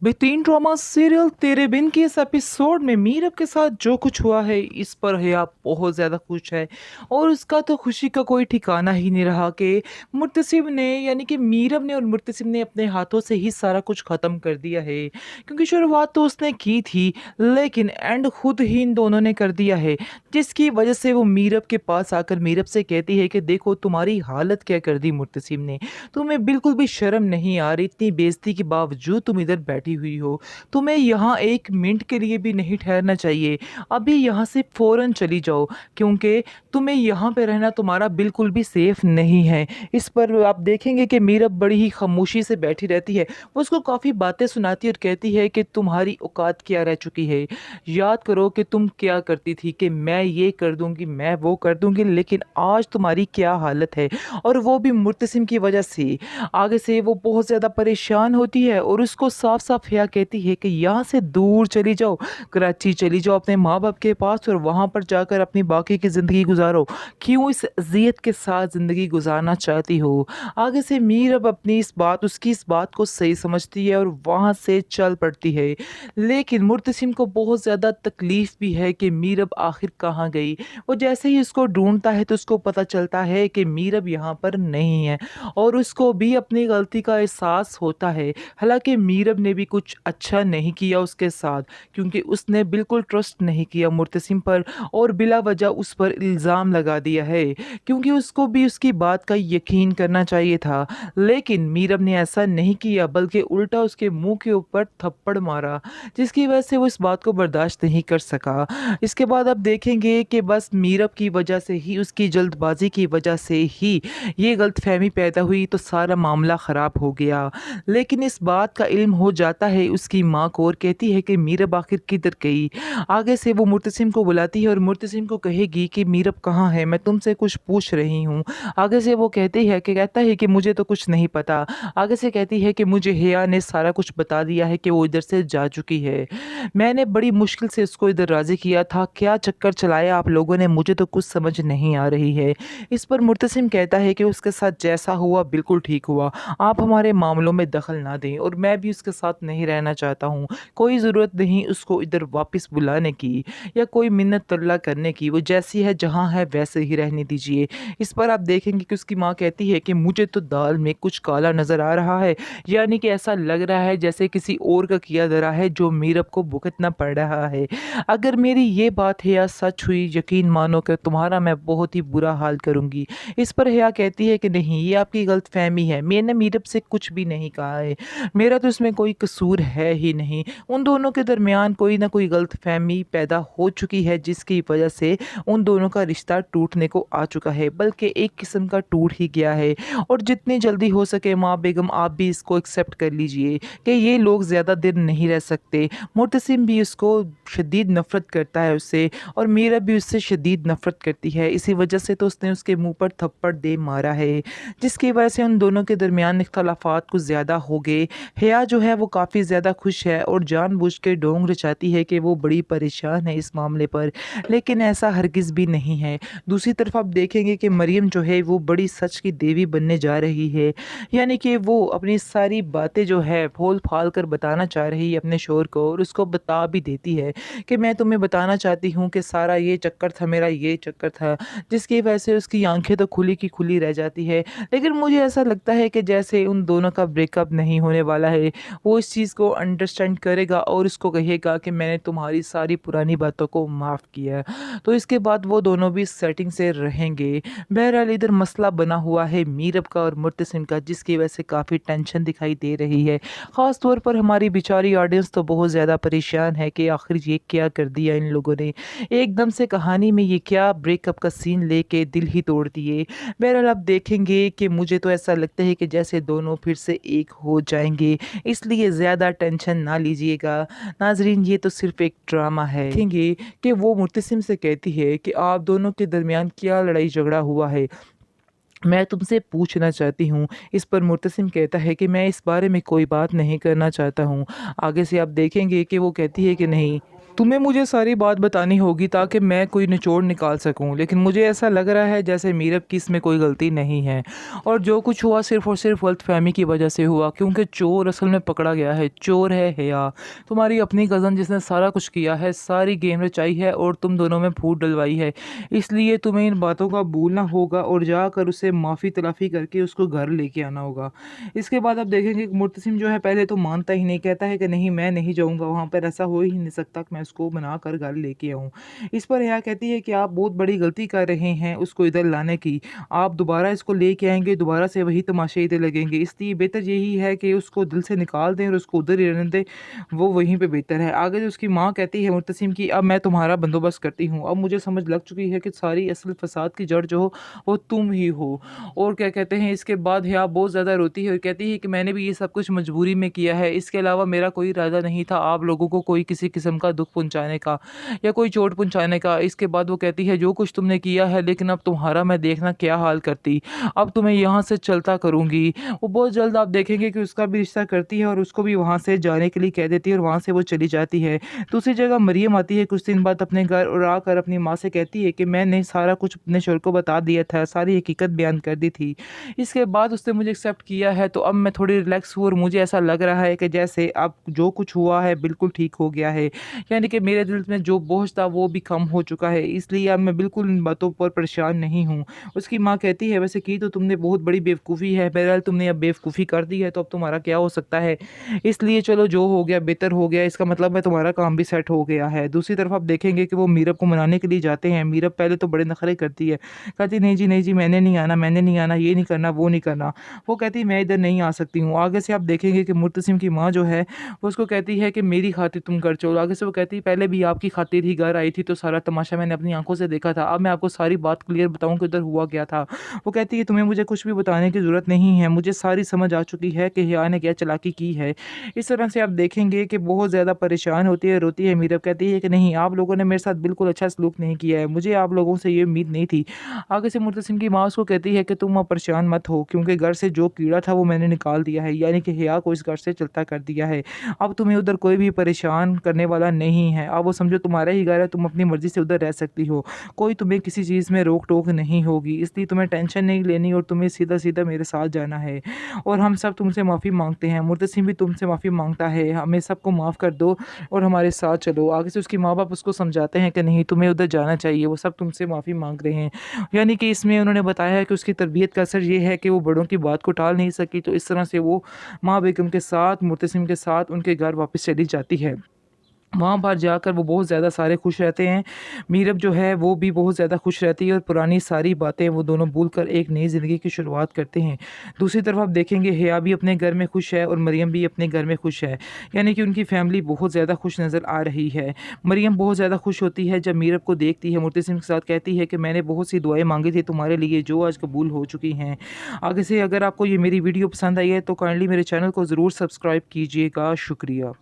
बेहतरीन drama serial तेरे बिन के इस एपिसोड में मीरब के साथ जो कुछ हुआ है इस पर हया बहुत ज़्यादा खुश है। और उसका तो खुशी का कोई ठिकाना ही नहीं रहा कि मुर्तसिब ने यानी कि मीरब ने और मुर्तसिब ने अपने हाथों से ही सारा कुछ ख़त्म कर दिया है। क्योंकि शुरुआत तो उसने की थी, लेकिन एंड खुद ही इन दोनों ने कर दिया है, जिसकी वजह से वो मीरब के पास आकर मीरब से कहती है कि देखो तुम्हारी हालत क्या कर दी मुर्तसिब ने। तुम्हें बिल्कुल भी शर्म नहीं आ रही, इतनी बेइज्जती के बावजूद तुम इधर बैठी हुई हो। तुम्हें यहाँ 1 मिनट के लिए भी नहीं ठहरना चाहिए। अभी यहाँ से फ़ौरन चली जाओ, क्योंकि तुम्हें यहाँ पे रहना तुम्हारा बिल्कुल भी सेफ़ नहीं है। इस पर आप देखेंगे कि मीरब बड़ी ही खामोशी से बैठी रहती है। वो उसको काफ़ी बातें सुनाती है और कहती है कि तुम्हारी औकात क्या रह चुकी है। याद करो कि तुम क्या करती थी कि मैं ये कर दूँगी, मैं वो कर दूँगी, लेकिन आज तुम्हारी क्या हालत है। और वो भी मुर्तसिम की वजह से। आगे से वो बहुत ज़्यादा परेशान होती है और उसको साफ-साफ हया कहती है कि यहाँ से दूर चली जाओ, कराची चली जाओ अपने माँ-बाप के पास और वहाँ पर जाकर अपनी बाकी की ज़िंदगी गुज़ारो। क्यों इस अज़ियत के साथ ज़िंदगी गुज़ारना चाहती हो? आगे से मीर अब अपनी उसकी इस बात को सही समझती है और वहाँ से चल पड़ती है। लेकिन मुर्तसिम को बहुत ज़्यादा तकलीफ़ भी है कि मीरब आखिर कहाँ गई? वो जैसे ही उसको ढूँढता है तो उसको पता चलता है कि मीरब यहाँ पर नहीं है और उसको भी अपनी गलती का एहसास होता है। हालाँकि मीरब ने भी कुछ अच्छा नहीं किया उसके साथ, क्योंकि उसने बिल्कुल ट्रस्ट नहीं किया मुर्तसिम पर और बिला वजह उस पर इल्ज़ाम लगा दिया है, क्योंकि उसको भी उसकी बात का यकीन करना चाहिए था। लेकिन मीरब ने ऐसा नहीं किया, बल्कि उल्टा उसके मुँह के ऊपर थप्पड़ मारा, जिसकी वजह से वो इस बात को बर्दाश्त नहीं कर सका। इसके बाद आप देखेंगे कि बस मीरब की वजह से ही, उसकी जल्दबाज़ी की वजह से ही ये गलतफ़हमी पैदा हुई तो सारा मामला ख़राब हो गया। लेकिन इस बात का इल्म हो जाता है उसकी माँ को और कहती है कि मीरब आखिर किधर गई? आगे से वो मुर्तसिम को बुलाती है और मुर्तसिम को कहेगी कि मीरब कहाँ है? मैं तुमसे कुछ पूछ रही हूँ। आगे से वो कहता है कि मुझे तो कुछ नहीं पता। आगे से कहती है कि मुझे हिया ने सारा कुछ बता दिया है कि वो इधर से जा चुकी है। मैंने बड़ी मुश्किल से उसको इधर राज़ी किया था। क्या चक्कर चलाया आप लोगों ने, मुझे तो कुछ समझ नहीं आ रही है। इस पर मुर्तसिम कहता है कि उसके साथ जैसा हुआ बिल्कुल ठीक हुआ। आप हमारे मामलों में दखल ना दें और मैं भी उसके साथ नहीं रहना चाहता हूँ। कोई ज़रूरत नहीं उसको इधर वापस बुलाने की या कोई मिन्नत तरला करने की। वो जैसी है, जहाँ है वैसे ही रहने दीजिए। इस पर आप देखेंगे कि उसकी माँ कहती है कि मुझे तो दाल में कुछ काला नज़र आ रहा है। यानी कि ऐसा लग रहा है जैसे किसी और का किया धरा है जो मीरब को भुगतना पड़ रहा है। अगर मेरी ये बात है या सच हुई, यकीन मानो कि तुम्हारा मैं बहुत ही बुरा हाल करूँगी। इस पर हया कहती है कि नहीं, ये आपकी गलतफ़हमी है। मैंने मीरब से कुछ भी नहीं कहा है। मेरा तो इसमें कोई कसूर है ही नहीं। उन दोनों के दरमियान कोई ना कोई गलतफ़हमी पैदा हो चुकी है, जिसकी वजह से उन दोनों का रिश्ता टूटने को आ चुका है, बल्कि एक किस्म का टूट ही गया है। और जितनी जल्दी हो सके माँ बेगम, आप भी इसको एक्सेप्ट कर लीजिए कि ये लोग ज़्यादा देर नहीं रह सकते। मुर्तसिम भी उसको शदीद नफ़रत करता है उससे और मीरा भी उससे शदीद नफ़रत करती है। इसी वजह से तो उसने उसके मुँह पर थप्पड़ दे मारा है, जिसकी वजह से उन दोनों के दरमियान इख्तलाफ़ात कुछ ज़्यादा हो गए। हया जो है वो काफ़ी ज़्यादा खुश है और जानबूझ के ढोंग रचाती है कि वो बड़ी परेशान है इस मामले पर, लेकिन ऐसा हरगिज़ भी नहीं है। दूसरी तरफ आप देखेंगे कि मरियम जो है वो बड़ी सच की देवी बनने जा रही है। यानी कि वो अपनी सारी बातें जो है फूल-फाल कर बताना चाह रही है अपने शौहर को और उसको बता भी देती है कि मैं तुम्हें बताना चाहती हूँ कि सारा ये चक्कर था, मेरा ये चक्कर था, जिसकी वजह से उसकी आँखें तो खुली की खुली रह जाती है। लेकिन मुझे ऐसा लगता है कि जैसे उन दोनों का ब्रेकअप नहीं होने वाला है, वो इस चीज़ को अंडरस्टैंड करेगा और उसको कहेगा कि मैंने तुम्हारी सारी पुरानी बातों को माफ़ किया है। तो इसके बाद वो दोनों भी सेटिंग से रहेंगे। बहरहाल इधर मसला बना हुआ है मीरब का और मुर्तसिम का, जिसकी वजह से काफ़ी टेंशन दिखाई दे रही है। ख़ास तौर पर हमारी बेचारी ऑडियंस तो बहुत ज़्यादा परेशान है कि आखिर ये क्या कर दिया इन लोगों ने। एकदम से कहानी में ये क्या ब्रेकअप का सीन लेके दिल ही तोड़ दिए। बहरहाल आप देखेंगे कि मुझे तो ऐसा लगता है कि जैसे दोनों फिर से एक हो जाएँगे, इसलिए ज़्यादा टेंशन ना लीजिएगा। नाज़रीन, ये तो सिर्फ़ एक ड्रामा है। देखेंगे कि वो मुर्तसिम से कहती है कि आप दोनों के दरमियान क्या लड़ाई झगड़ा हुआ है? मैं तुमसे पूछना चाहती हूँ। इस पर मुर्तसिम कहता है कि मैं इस बारे में कोई बात नहीं करना चाहता हूँ। आगे से आप देखेंगे कि वो कहती है कि नहीं, तुम्हें मुझे सारी बात बतानी होगी ताकि मैं कोई निचोड़ निकाल सकूं, लेकिन मुझे ऐसा लग रहा है जैसे मीरब की इसमें कोई गलती नहीं है और जो कुछ हुआ सिर्फ़ और सिर्फ़ गलतफ़हमी की वजह से हुआ, क्योंकि चोर असल में पकड़ा गया है। चोर है हिया, तुम्हारी अपनी कज़न जिसने सारा कुछ किया है, सारी गेम रचाई है और तुम दोनों में फूट डलवाई है। इसलिए तुम्हें इन बातों का भूलना होगा और जाकर उससे माफ़ी तलाफ़ी करके उसको घर लेके आना होगा। इसके बाद आप देखेंगे कि मुर्तसिम जो है पहले तो मानता ही नहीं, कहता है कि नहीं मैं नहीं जाऊँगा वहाँ पर, ऐसा हो ही नहीं सकता कि मैं उसको बनाकर घर लेके आऊँ। इस पर हिया कहती है कि आप बहुत बड़ी गलती कर रहे हैं उसको इधर लाने की। आप दोबारा इसको लेके आएँगे, दोबारा से वही तमाशे इधर लगेंगे। इसलिए बेहतर यही है कि उसको दिल से निकाल दें और उसको उधर ही रहने दें, वो वहीं पे बेहतर है। आगे जो उसकी माँ कहती है मुर्तसिम की, अब मैं तुम्हारा बंदोबस्त करती हूँ। अब मुझे समझ लग चुकी है कि सारी असल फ़साद की जड़ जो हो वो तुम ही हो। और क्या कहते हैं, इसके बाद हिया बहुत ज़्यादा रोती है और कहती है कि मैंने भी ये सब कुछ मजबूरी में किया है, इसके अलावा मेरा कोई इरादा नहीं था आप लोगों को कोई किसी किस्म का दुख पहुंचाने का या कोई चोट पहुंचाने का। इसके बाद वो कहती है जो कुछ तुमने किया है, लेकिन अब तुम्हारा मैं देखना क्या हाल करती, अब तुम्हें यहाँ से चलता करूँगी। वो बहुत जल्द आप देखेंगे कि उसका भी रिश्ता करती है और उसको भी वहाँ से जाने के लिए कह देती है और वहाँ से वो चली जाती है। दूसरी जगह मरियम आती है कुछ दिन बाद अपने घर और आकर अपनी माँ से कहती है कि मैंने सारा कुछ अपने शोहर को बता दिया था, सारी हकीकत बयान कर दी थी। इसके बाद उसने मुझे एक्सेप्ट किया है, तो अब मैं थोड़ी रिलैक्स हूँ और मुझे ऐसा लग रहा है कि जैसे अब जो कुछ हुआ है बिल्कुल ठीक हो गया है। यानी कि मेरे दिल में जो बोझ था वो भी कम हो चुका है, इसलिए अब मैं बिल्कुल इन बातों पर परेशान नहीं हूँ। उसकी माँ कहती है वैसे की तो तुमने बहुत बड़ी बेवकूफ़ी है, बहरहाल तुमने अब बेवकूफ़ी कर दी है तो अब तुम्हारा क्या हो सकता है। इसलिए चलो जो हो गया बेहतर हो गया, इसका मतलब है तुम्हारा काम भी सेट हो गया है। दूसरी तरफ आप देखेंगे कि वो मीरब को मनाने के लिए जाते हैं। मीरब पहले तो बड़े नखरे करती है, कहती नहीं जी मैंने नहीं आना, मैंने नहीं आना, ये नहीं करना, वो नहीं करना। वो कहती मैं इधर नहीं आ सकती हूँ। आगे से आप देखेंगे कि मुर्तसिम की माँ जो है वो उसको कहती है कि मेरी खातिर तुम घर चलो। आगे से वो कहती है पहले भी आपकी खातिर ही घर आई थी, तो सारा तमाशा मैंने अपनी आंखों से देखा था। अब मैं आपको सारी बात क्लियर बताऊँ कि उधर हुआ क्या था। वो कहती है तुम्हें मुझे कुछ भी बताने की ज़रूरत नहीं है, मुझे सारी समझ आ चुकी है कि हिया ने क्या चालाकी की है। इस तरह से आप देखेंगे कि बहुत ज़्यादा परेशान होती है, रोती है। मीरब कहती है कि नहीं आप लोगों ने मेरे साथ बिल्कुल अच्छा सलूक नहीं किया है, मुझे आप लोगों से ये उम्मीद नहीं थी। आगे से मुर्तसिम की माँ उसको कहती है कि तुम अब परेशान मत हो, क्योंकि घर से जो कीड़ा था वो मैंने निकाल दिया है, यानी कि हिया को इस घर से चलता कर दिया है। अब तुम्हें उधर कोई भी परेशान करने वाला नहीं है। अब वो समझो तुम्हारा ही घर है, तुम अपनी मर्ज़ी से उधर रह सकती हो। कोई तुम्हें किसी चीज़ में रोक-टोक नहीं होगी, इसलिए तुम्हें टेंशन नहीं लेनी और तुम्हें सीधा-सीधा मेरे साथ जाना है। और हम सब तुमसे माफ़ी माँगते हैं, मुर्तसिम भी तुमसे माफ़ी माँगता है, हमें सबको माफ़ कर दो और हमारे साथ चलो। आगे से उसके माँ-बाप उसको समझाते हैं कि नहीं तुम्हें उधर जाना चाहिए, वो सब तुमसे माफ़ी माँग रहे हैं। यानी कि इसमें उन्होंने बताया है कि उसकी तरबियत का असर ये है कि वो बड़ों की बात को टाल नहीं सकी, तो इस तरह से वो माँ बेगम के साथ, मुर्तसिम के साथ उनके घर वापस चली जाती है। वहाँ पर जाकर वो बहुत ज़्यादा सारे खुश रहते हैं। मीरब जो है वो भी बहुत ज़्यादा खुश रहती है और पुरानी सारी बातें वो दोनों भूलकर एक नई ज़िंदगी की शुरुआत करते हैं। दूसरी तरफ आप देखेंगे हिया भी अपने घर में खुश है और मरियम भी अपने घर में खुश है। यानी कि उनकी फैमिली बहुत ज़्यादा खुश नज़र आ रही है। मरियम बहुत ज़्यादा खुश होती है जब मीरब को देखती है, मुर्तसिम के साथ कहती है कि मैंने बहुत सी दुआएँ माँगी थी तुम्हारे लिए जो आज कबूल हो चुकी हैं। आगे से अगर आपको ये मेरी वीडियो पसंद आई है तो काइंडली मेरे चैनल को ज़रूर सब्सक्राइब कीजिएगा। शुक्रिया।